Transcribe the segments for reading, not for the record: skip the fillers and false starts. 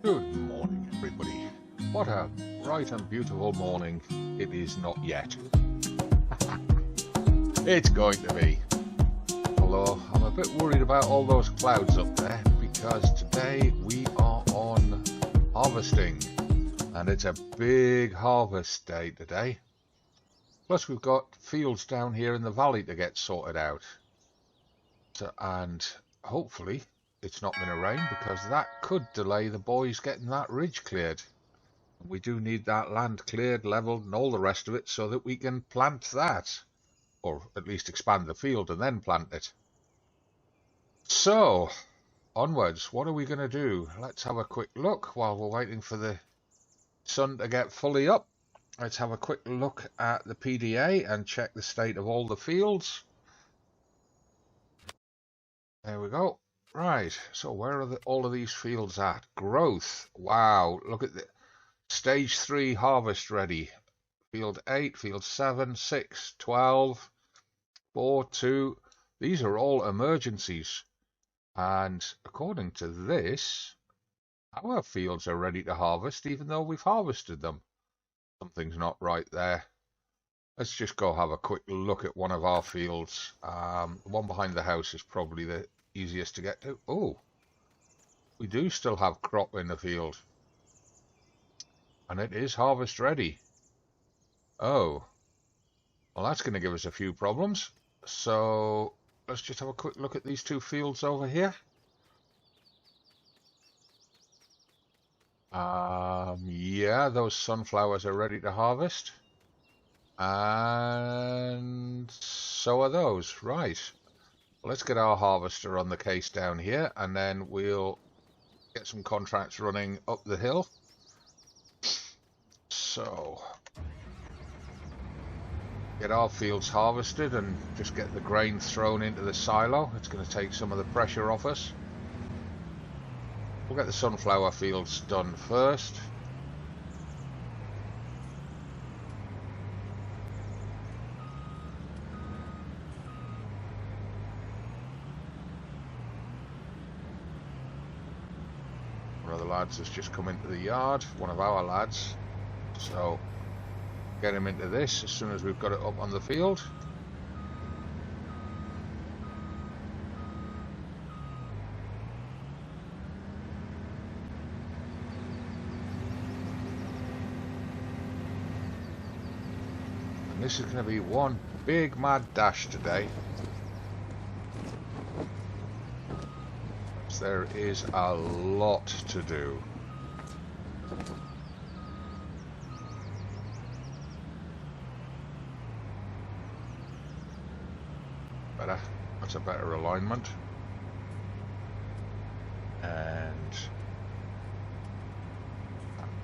Good morning, everybody. What a bright and beautiful morning it is not yet. It's going to be. Although I'm a bit worried about all those clouds up there, because today we are on harvesting. And it's a big harvest day today. Plus we've got fields down here in the valley to get sorted out. And hopefully it's not going to rain, because that could delay the boys getting that ridge cleared. We do need that land cleared, levelled and all the rest of it so that we can plant that. Or at least expand the field and then plant it. So, onwards, what are we going to do? Let's have a quick look while we're waiting for the sun to get fully up. Let's have a quick look at the PDA and check the state of all the fields. There we go. Right, so where are all of these fields at? Growth. Wow, look at the stage 3 harvest ready. Field 8, field 7, 6, 12, 4, 2. These are all emergencies. And according to this, our fields are ready to harvest even though we've harvested them. Something's not right there. Let's just go have a quick look at one of our fields. The one behind the house is probably the easiest to get to. Oh, we do still have crop in the field. And it is harvest ready. Oh, well, that's going to give us a few problems. So let's just have a quick look at these two fields over here. Yeah, those sunflowers are ready to harvest. And so are those. Right. Let's get our harvester on the case down here, and then we'll get some contracts running up the hill. So, get our fields harvested and just get the grain thrown into the silo. It's going to take some of the pressure off us. We'll get the sunflower fields done first. One of the lads has just come into the yard, one of our lads. So, get him into this as soon as we've got it up on the field. And this is going to be one big mad dash today. There is a lot to do. Better. That's a better alignment. And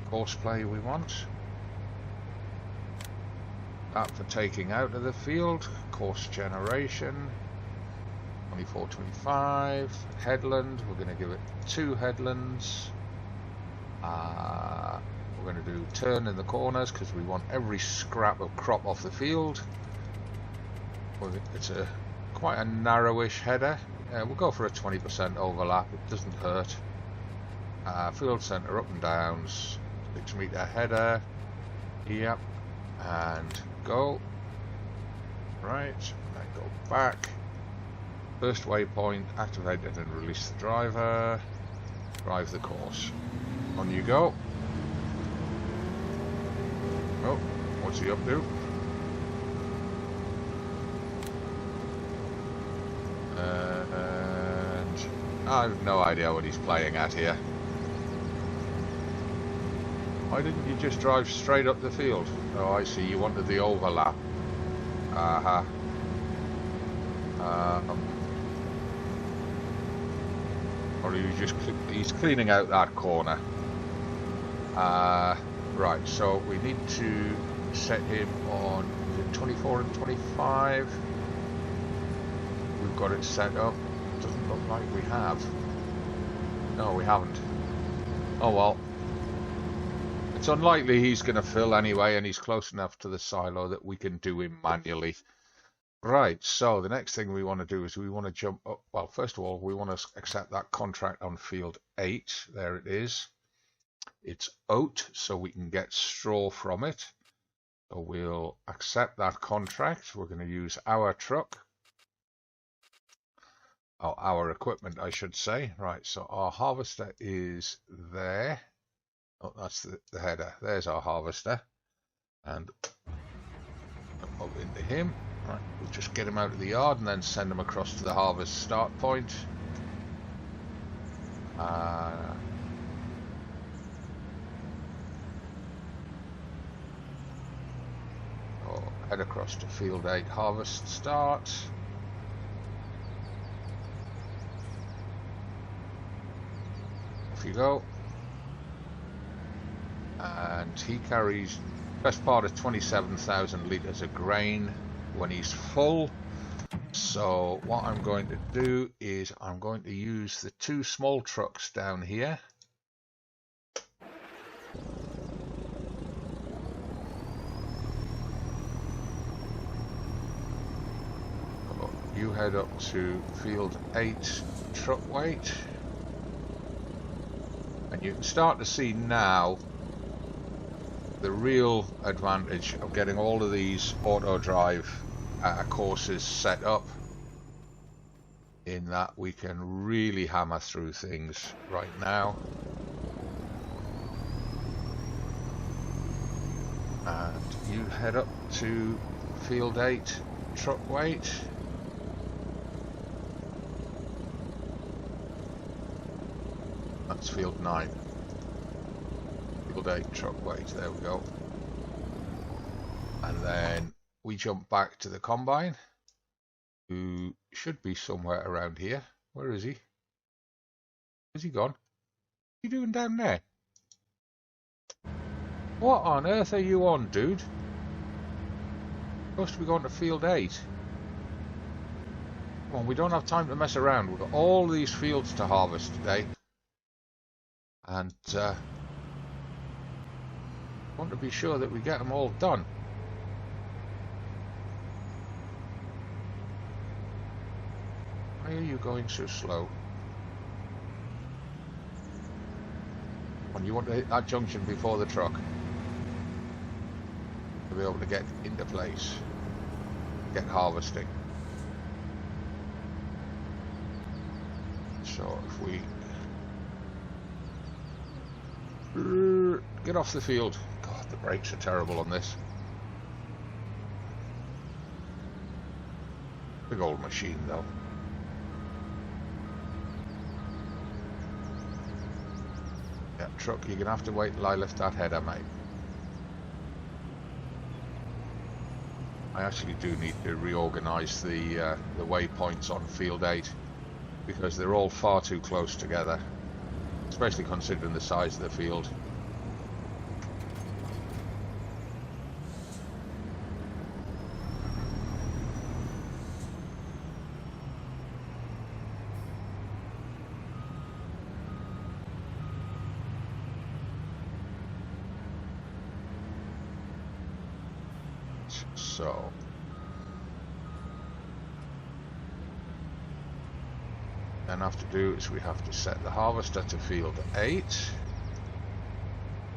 course play we want. That for taking out of the field. Course generation. 24, 25, headland, we're going to give it 2 headlands. We're going to do turn in the corners because we want every scrap of crop off the field. It's quite a narrowish header. We'll go for a 20% overlap, it doesn't hurt. Field centre up and downs, 6 metre header. Yep, and go. Right, and then go back. First waypoint, activated and release the driver. Drive the course. On you go. Oh, what's he up to? And I have no idea what he's playing at here. Why didn't you just drive straight up the field? Oh, I see, you wanted the overlap. Aha. Or you just he's cleaning out that corner. Right, so we need to set him on, is it 24 and 25? We've got it set up. Doesn't look like we have. No, we haven't. Oh well. It's unlikely he's going to fill anyway, and he's close enough to the silo that we can do him manually. Right, so the next thing we want to do is we want to jump up. Well, first of all, we want to accept that contract on field 8. There it is. It's oat, so we can get straw from it. So we'll accept that contract. We're going to use our truck. Oh, our equipment, I should say. Right, so our harvester is there. Oh, that's the header. There's our harvester. And up into him. Right, we'll just get him out of the yard and then send him across to the harvest start point. Head across to field 8 harvest start. Off you go. And he carries best part of 27,000 litres of grain when he's full. So what I'm going to do is I'm going to use the 2 small trucks down here. You head up to field 8 truck weight. And you can start to see now the real advantage of getting all of these auto drive courses set up, in that we can really hammer through things right now. And you head up to field 8 truck weight. That's field 9. Field 8 truck weight, there we go. And then we jump back to the combine, who should be somewhere around here. Where is he? Is he gone? What are you doing down there? What on earth are you on, dude? Supposed to be going to field 8. Come on, we don't have time to mess around. We've got all these fields to harvest today. And want to be sure that we get them all done. Why are you going so slow? When you want to hit that junction before the truck to be able to get into place, get harvesting. So if we get off the field. God, the brakes are terrible on this. Big old machine though. Yeah, truck, you're gonna have to wait till I lift that header, mate. I actually do need to reorganise the waypoints on field 8 because they're all far too close together, especially considering the size of the field. So then have to do is we have to set the harvester to field 8,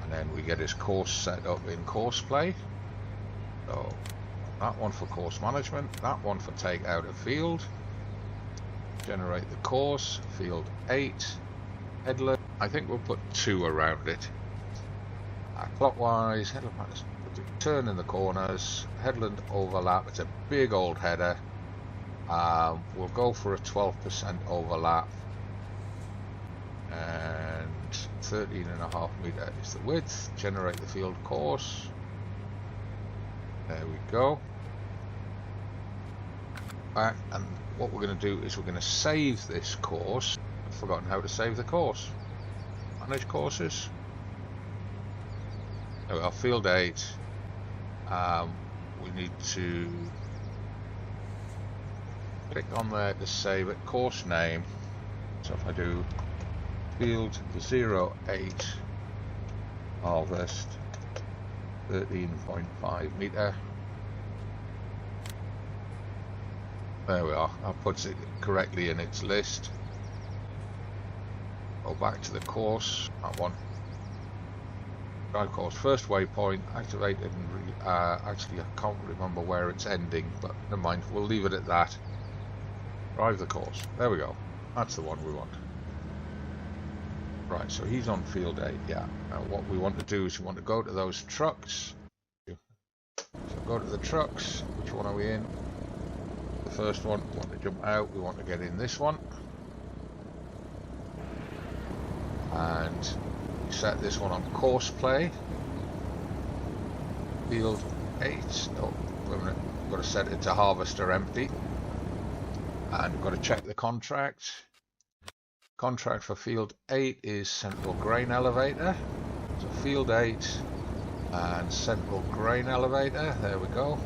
and then we get his course set up in course play. So that one for course management, that one for take out of field, generate the course, field 8, headland. I think we'll put 2 around it. Clockwise, headland patterns, turn in the corners, headland overlap. It's a big old header. We'll go for a 12% overlap, and 13.5 meter is the width. Generate the field course. There we go. Back, and what we're going to do is we're going to save this course. I've forgotten how to save the course. Manage courses. There we are, field 8. We need to click on there to save it. Course name. So if I do field 08 harvest 13.5 meter. There we are. That puts it correctly in its list. Go back to the course. That one. Drive course. First waypoint activated. And actually, I can't remember where it's ending, but never mind. We'll leave it at that. Drive the course. There we go. That's the one we want. Right, so he's on field 8, yeah. Now what we want to do is we want to go to those trucks. So go to the trucks. Which one are we in? The first one. We want to jump out. We want to get in this one. And we set this one on course play. Field 8. Oh, wait a minute. We've got to set it to harvester empty. And we've got to check the contract. Contract for field 8 is central grain elevator. So field 8 and central grain elevator. There we go.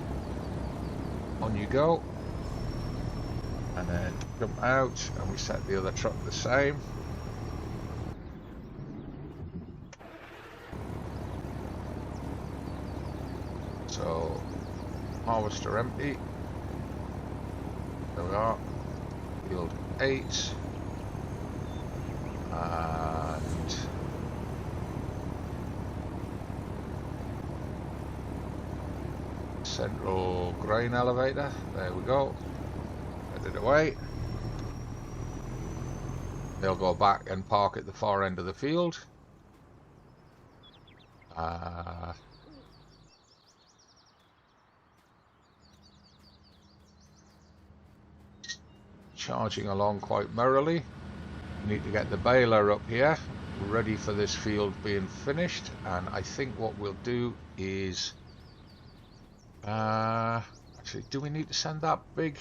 On you go. And then jump out and we set the other truck the same. So harvester empty. There we are. Field 8. And central grain elevator. There we go. Get it away. They'll go back and park at the far end of the field. Charging along quite merrily. We need to get the baler up here, ready for this field being finished. And I think what we'll do is... actually, do we need to send that big?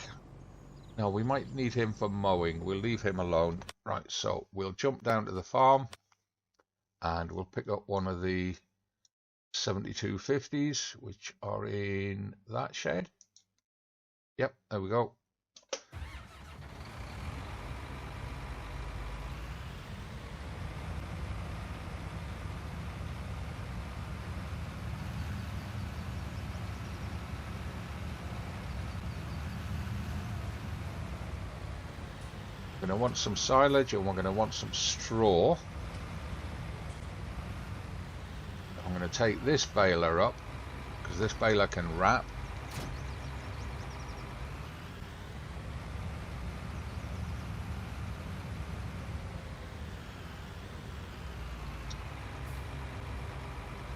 No, we might need him for mowing. We'll leave him alone. Right, so we'll jump down to the farm and we'll pick up one of the 7250s, which are in that shed. Yep, there we go. We're going to want some silage and we're going to want some straw. I'm going to take this baler up because this baler can wrap.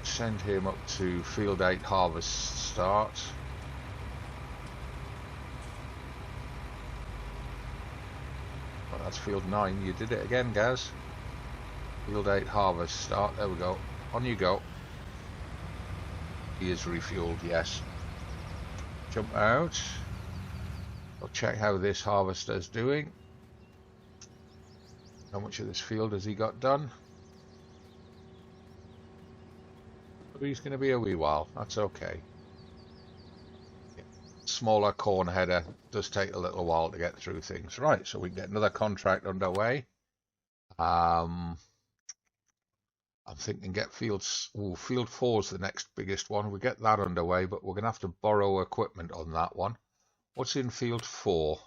Send him up to field 8 harvest start. That's field 9. You did it again, Gaz. Field 8 harvest start. There we go. On you go. He is refueled, yes. Jump out. I'll check how this harvester is doing. How much of this field has he got done? He's going to be a wee while. That's okay. Smaller corn header does take a little while to get through things. Right, so we can get another contract underway. I'm thinking get fields. Field 4 is the next biggest one. We get that underway, but we're going to have to borrow equipment on that one. What's in field 4?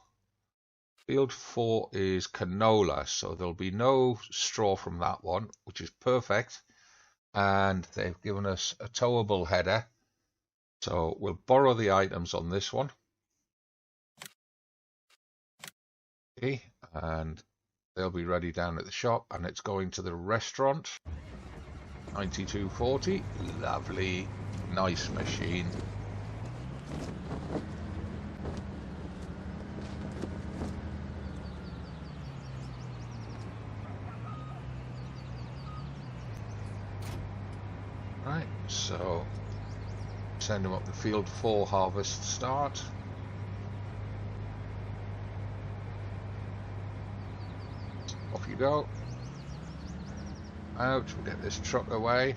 Field 4 is canola, so there'll be no straw from that one, which is perfect. And they've given us a towable header. So we'll borrow the items on this one. Okay, and they'll be ready down at the shop, and it's going to the restaurant. 9240. Lovely, nice machine. Right, so send them up the field 4 harvest start. Off you go. Out, we'll get this truck away.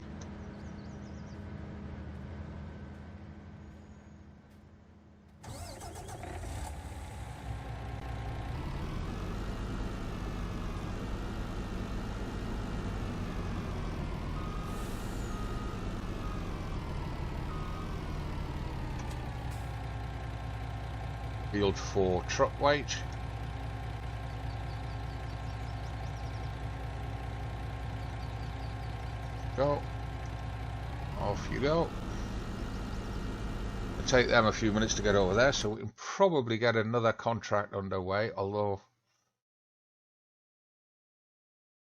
field 4 truck weight. Go. Off you go. It'll take them a few minutes to get over there, so we can probably get another contract underway, although...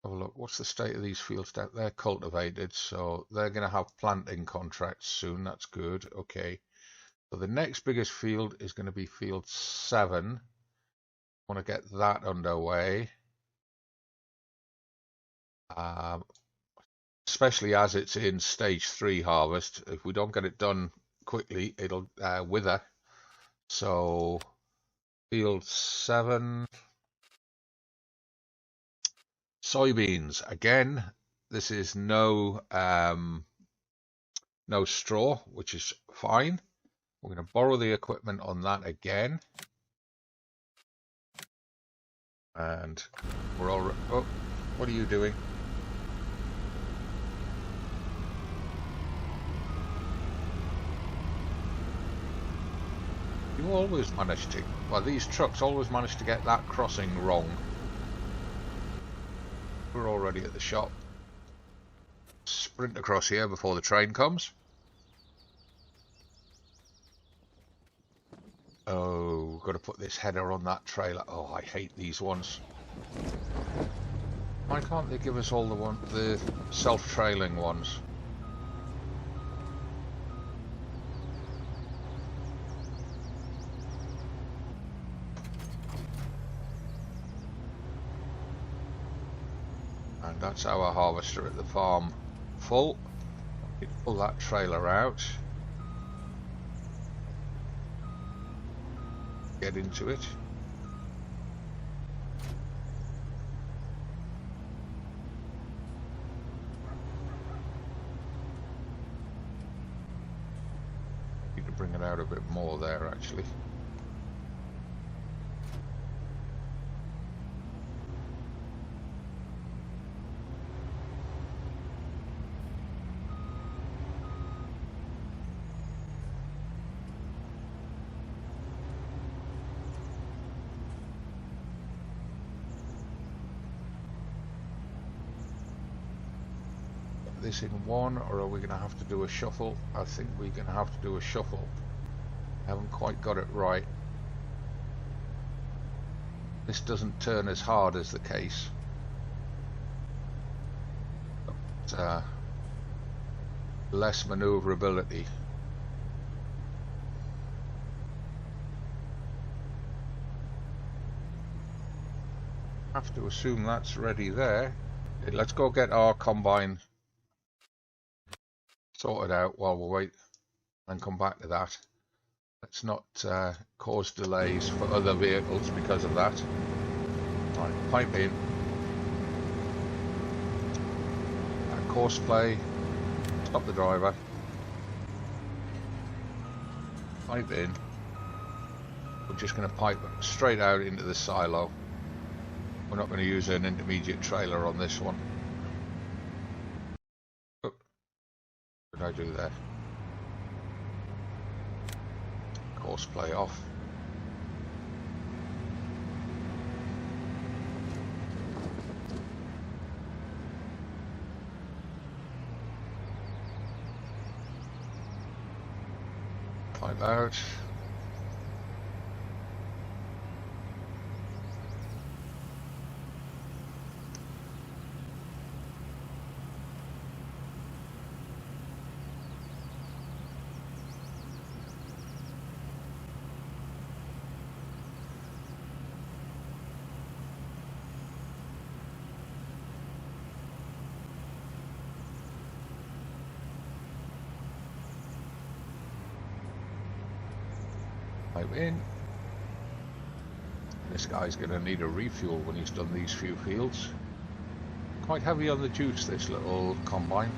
Have a look, what's the state of these fields? They're cultivated, so they're going to have planting contracts soon. That's good. Okay. So the next biggest field is going to be field 7. I want to get that underway. Especially as it's in stage 3 harvest. If we don't get it done quickly, it'll wither. So field 7. Soybeans. Again, this is no straw, which is fine. We're going to borrow the equipment on that again. And we're all... Oh, what are you doing? You always manage to... Well, these trucks always manage to get that crossing wrong. We're already at the shop. Sprint across here before the train comes. Oh, we've got to put this header on that trailer. Oh, I hate these ones. Why can't they give us all the self-trailing ones? And that's our harvester at the farm full. Pull that trailer out. Get into it. Need to bring it out a bit more there, actually. This in one, or are we going to have to do a shuffle? I think we're going to have to do a shuffle. Haven't quite got it right. This doesn't turn as hard as the case. But, less maneuverability. Have to assume that's ready there. Okay, let's go get our combine sorted out while we wait and come back to that. Let's not cause delays for other vehicles because of that. Right, pipe in. Course play. Stop the driver. Pipe in. We're just going to pipe straight out into the silo. We're not going to use an intermediate trailer on this one. What did I do there? Course play off. Pipe out. Pipe in. This guy's going to need a refuel when he's done these few fields. Quite heavy on the juice, this little combine.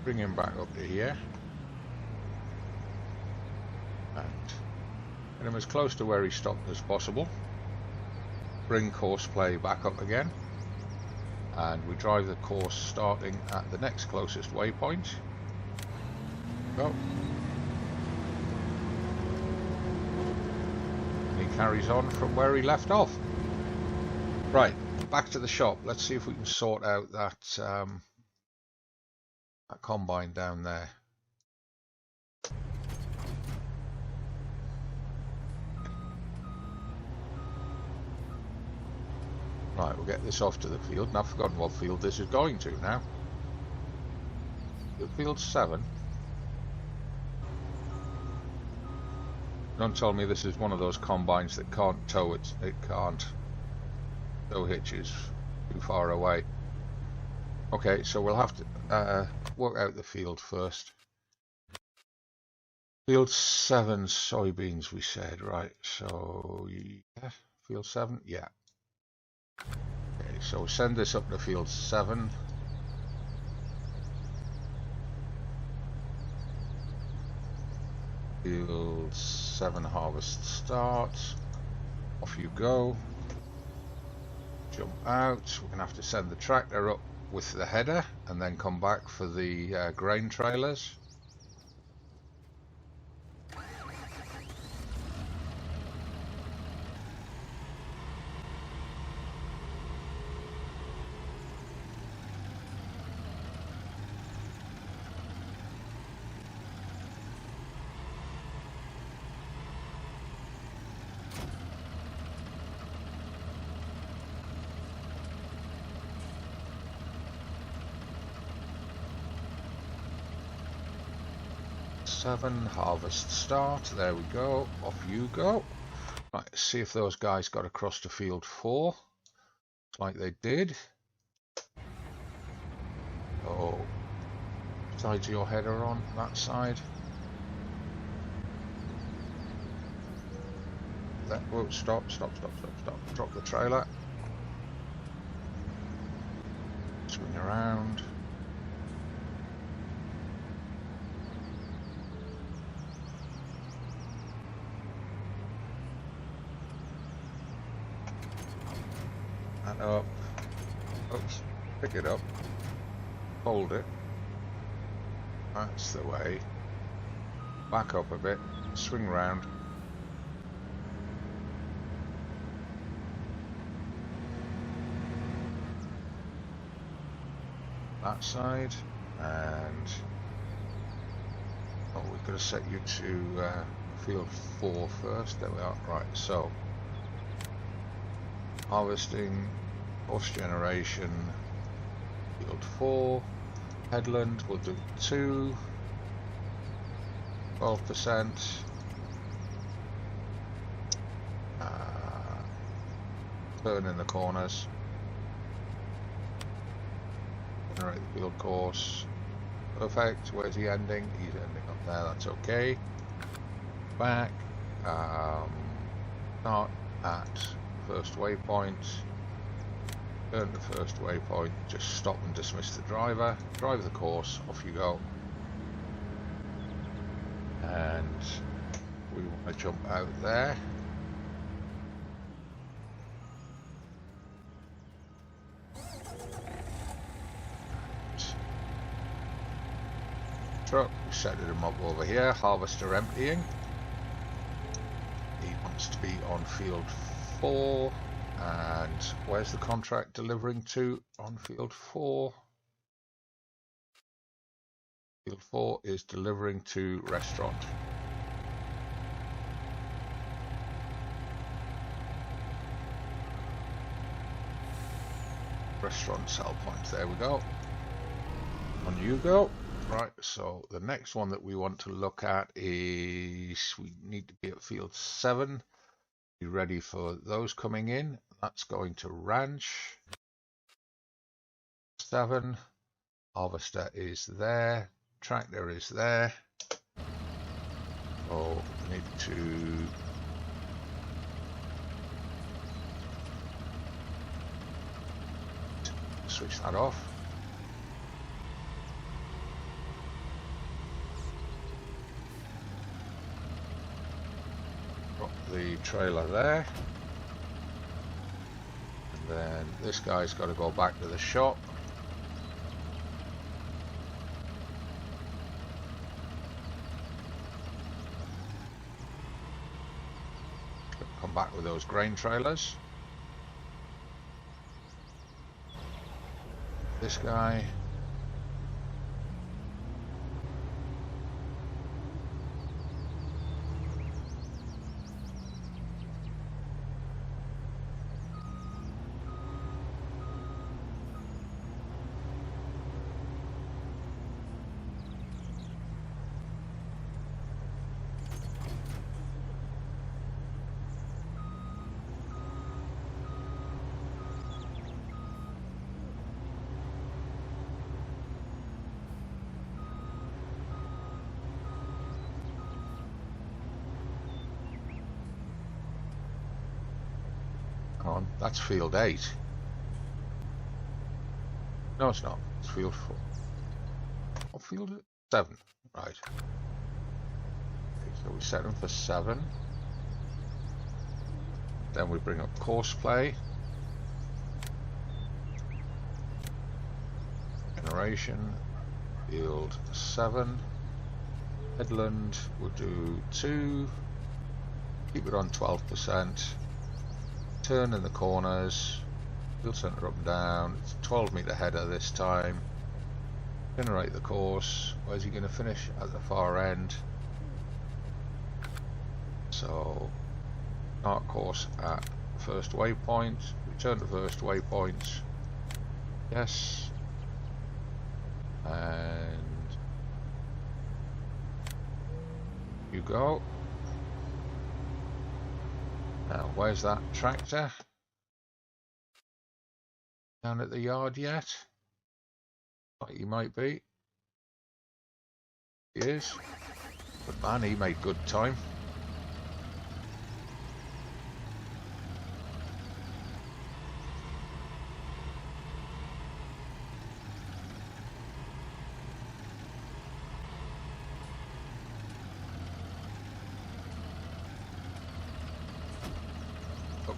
Bring him back up to here. And get him as close to where he stopped as possible. Bring course play back up again. and we drive the course starting at the next closest waypoint. Go. And he carries on from where he left off. Right, back to the shop. Let's see if we can sort out that that combine down there. Right, we'll get this off to the field, and I've forgotten what field this is going to now. Field 7. Don't tell me this is one of those combines that can't tow it. It can't tow hitches too far away. Okay, so we'll have to work out the field first. Field 7 soybeans, we said, right? So yeah, field 7, yeah. Okay, so send this up to field 7. Field 7 harvest starts. Off you go. Jump out. We're going to have to send the tractor up with the header and then come back for the grain trailers. Harvest start. There we go. Off you go. Right, let's see if those guys got across to field 4. Looks like they did. Oh, sides of your header on that side. That, oh, stop. Drop the trailer. Swing around. Up. Oops. Pick it up. Hold it. That's the way. Back up a bit. Swing round. That side. And oh, we've got to set you to field 4 first. There we are. Right, so harvesting, horse generation, field 4, headland, we'll do 2, 12%, turn in the corners, generate the field course, perfect. Where's he ending? He's ending up there, that's okay. Back, start at first waypoint, turn to first waypoint, just stop and dismiss the driver, drive the course, off you go. And we want to jump out there. Truck, we set him up over here, harvester emptying. He wants to be on field 4, and where's the contract delivering to on field 4? Field 4 is delivering to restaurant. Restaurant sell point, there we go. On you go. Right, so the next one that we want to look at is we need to be at field 7. Be ready for those coming in. That's going to ranch. 7. Harvester is there. Tractor is there. Oh, we need to switch that off. Drop the trailer there. Then this guy's got to go back to the shop. Come back with those grain trailers. This guy. On. That's field 8. No, it's not. It's field 4. Oh, field 7. Right. Okay, so we set them for 7. Then we bring up course play. Generation. Field 7. Headland, we'll do 2. Keep it on 12%. Turn in the corners, field center up and down. It's 12-meter header this time. Generate the course. Where's he going to finish? At the far end. So start course at first waypoint. Return to first waypoint. Yes. And you go. Now, where's that tractor? Down at the yard yet? Like he might be. He is. But man, he made good time.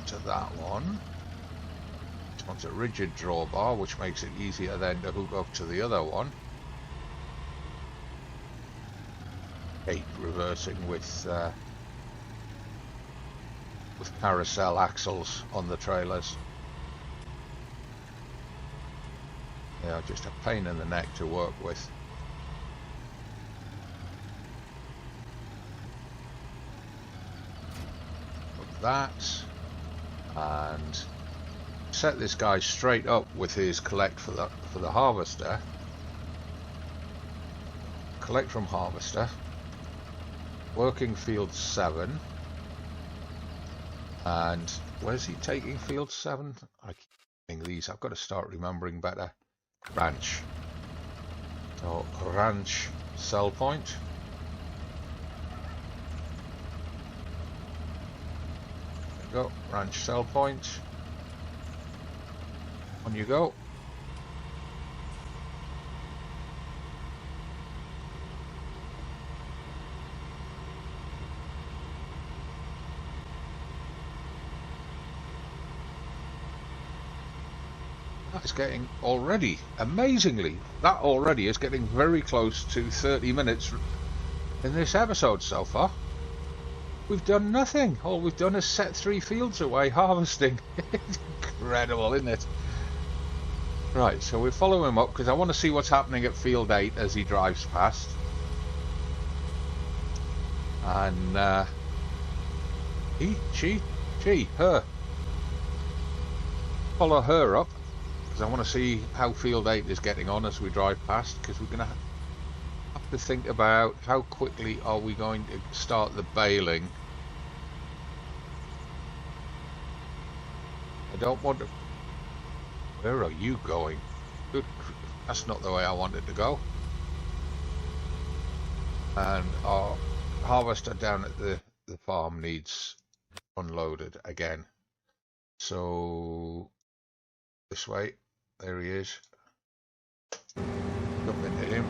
To that one. This one's a rigid drawbar, which makes it easier then to hook up to the other one. Hate reversing with carousel axles on the trailers. They are just a pain in the neck to work with. Put that. And set this guy straight up with his collect for the harvester. Collect from harvester. Working field 7. And where's he taking field 7? I keep getting these. I've got to start remembering better. Ranch. So ranch sell point. Go, ranch sell point. On you go. That's getting already, amazingly, that already is getting very close to 30 minutes in this episode so far. We've done nothing. All we've done is set 3 fields away harvesting. It's incredible, isn't it? Right, so we follow him up because I want to see what's happening at field 8 as he drives past. And her. Follow her up because I want to see how field 8 is getting on as we drive past, because we're going to have to think about how quickly are we going to start the baling. I don't want to... Where are you going? Good. That's not the way I wanted to go. And our harvester down at the farm needs unloaded again. So this way. There he is. Jump into him.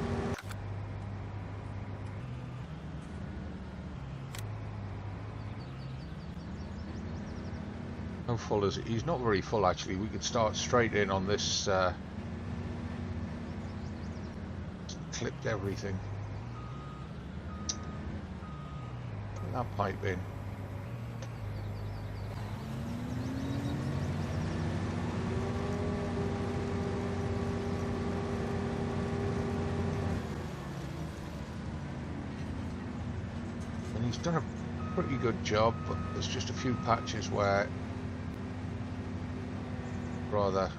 How full is it? He's not very full actually. We could start straight in on this. Clipped everything. Put that pipe in. And he's done a pretty good job, but there's just a few patches where rather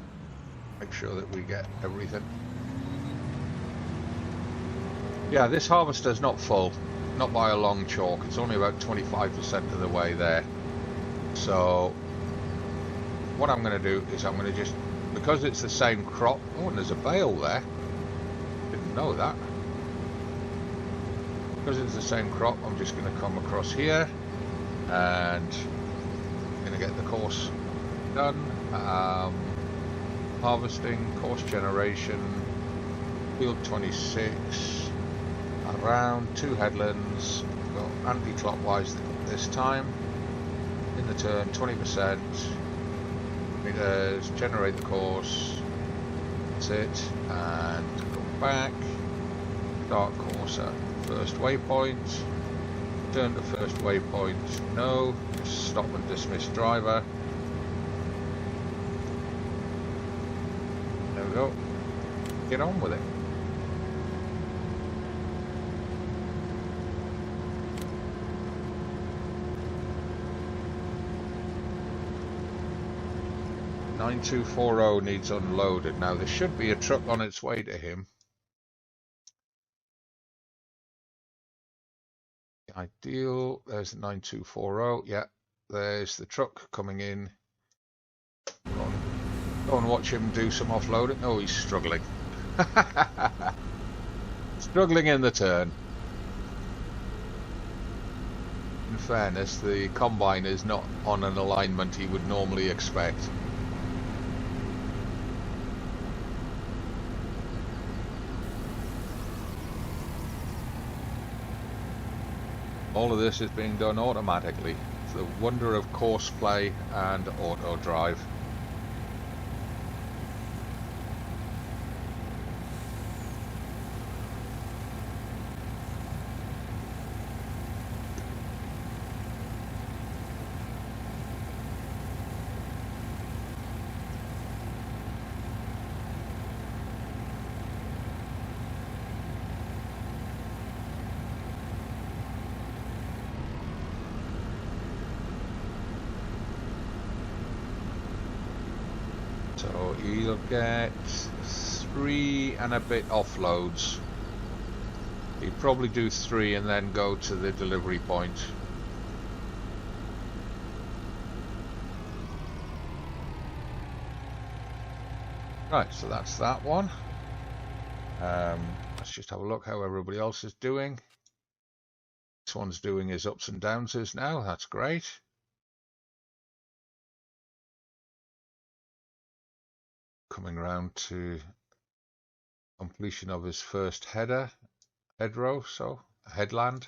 make sure that we get everything. Yeah, this harvester's not full, not by a long chalk. It's only about 25% of the way there. So what I'm going to do is I'm going to just, because it's the same crop. Oh, and there's a bale there. Didn't know that. Because it's the same crop, I'm just going to come across here and I'm going to get the course done. Harvesting, course generation, field 26. Around 2 headlands, go anti-clockwise this time, in the turn 20%, meters, generate the course, that's it, and go back, start course at first waypoint, turn to first waypoint, no, just stop and dismiss driver, there we go, get on with it. (9240) needs unloaded. Now there should be a truck on its way to him. Ideal. There's the 9240. Yeah, there's the truck coming in. Go and watch him do some offloading. Oh, he's struggling. Struggling in the turn. In fairness, the combine is not on an alignment he would normally expect. All of this is being done automatically. It's the wonder of course play and auto drive. So you'll get 3 and a bit offloads. You'd probably do 3 and then go to the delivery point. Right, so that's that one. Let's just have a look how everybody else is doing. This one's doing his ups and downs now. That's great. Coming round to completion of his first hedgerow, so headland.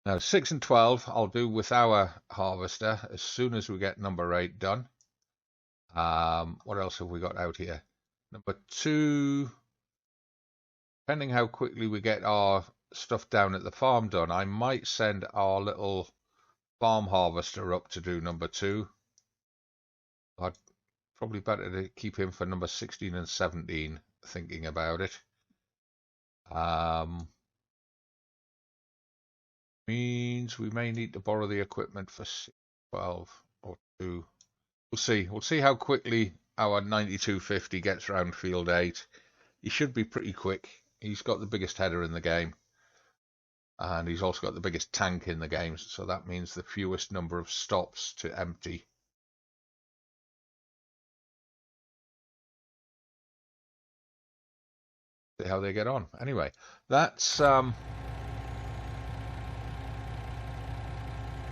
Now 6 and 12 I'll do with our harvester as soon as we get number 8 done. What else have we got out here? Number 2, depending how quickly we get our stuff down at the farm done, I might send our little farm harvester up to do number 2. I'd probably better to keep him for number 16 and 17, thinking about it. Means we may need to borrow the equipment for 12 or 2. We'll see how quickly our 9250 gets round field 8. He should be pretty quick. He's got the biggest header in the game. And he's also got the biggest tank in the game. So that means the fewest number of stops to empty. See how they get on. Anyway, that's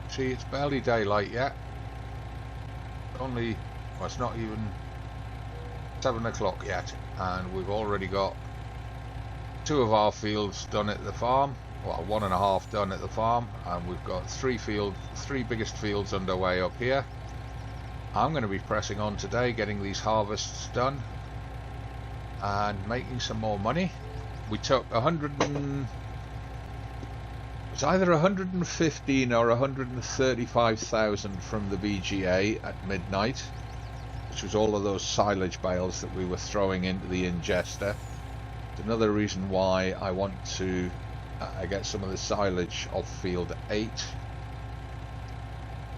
see, it's barely daylight yet. Only, well, it's not even 7 o'clock yet, and we've already got 2 of our fields done at the farm. well, 1.5 done at the farm, and we've got three biggest fields underway up here. I'm going to be pressing on today, getting these harvests done and making some more money. We took it's either 115 or 135,000 from the BGA at midnight, which was all of those silage bales that we were throwing into the ingester. It's another reason why I want to get some of the silage off field 8.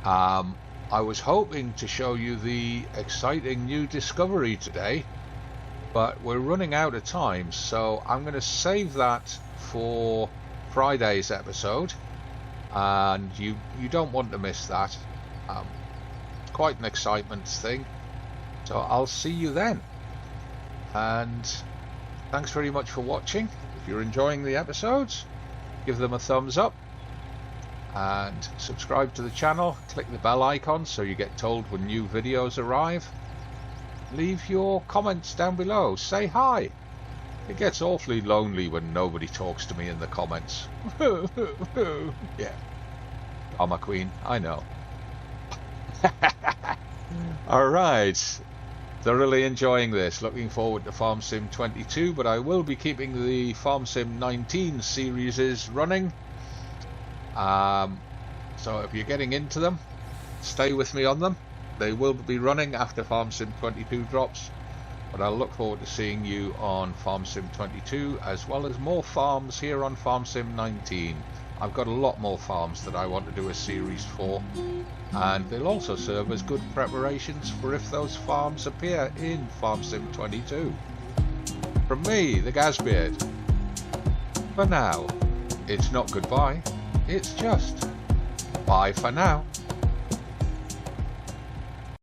I was hoping to show you the exciting new discovery today, but we're running out of time, so I'm going to save that for Friday's episode, and you don't want to miss that. It's quite an excitement thing, so I'll see you then. And thanks very much for watching. If you're enjoying the episodes, give them a thumbs up and subscribe to the channel. Click the bell icon so you get told when new videos arrive. Leave your comments down below. Say hi. It gets awfully lonely when nobody talks to me in the comments. Yeah. Drama queen, I know. Alright. Thoroughly enjoying this. Looking forward to Farm Sim 22, but I will be keeping the Farm Sim 19 series running. So if you're getting into them, stay with me on them. They will be running after Farm Sim 22 drops, but I'll look forward to seeing you on Farm Sim 22, as well as more farms here on Farm Sim 19. I've got a lot more farms that I want to do a series for, and they'll also serve as good preparations for if those farms appear in Farm Sim 22. From me, the Gazbeard. For now, it's not goodbye, it's just bye for now.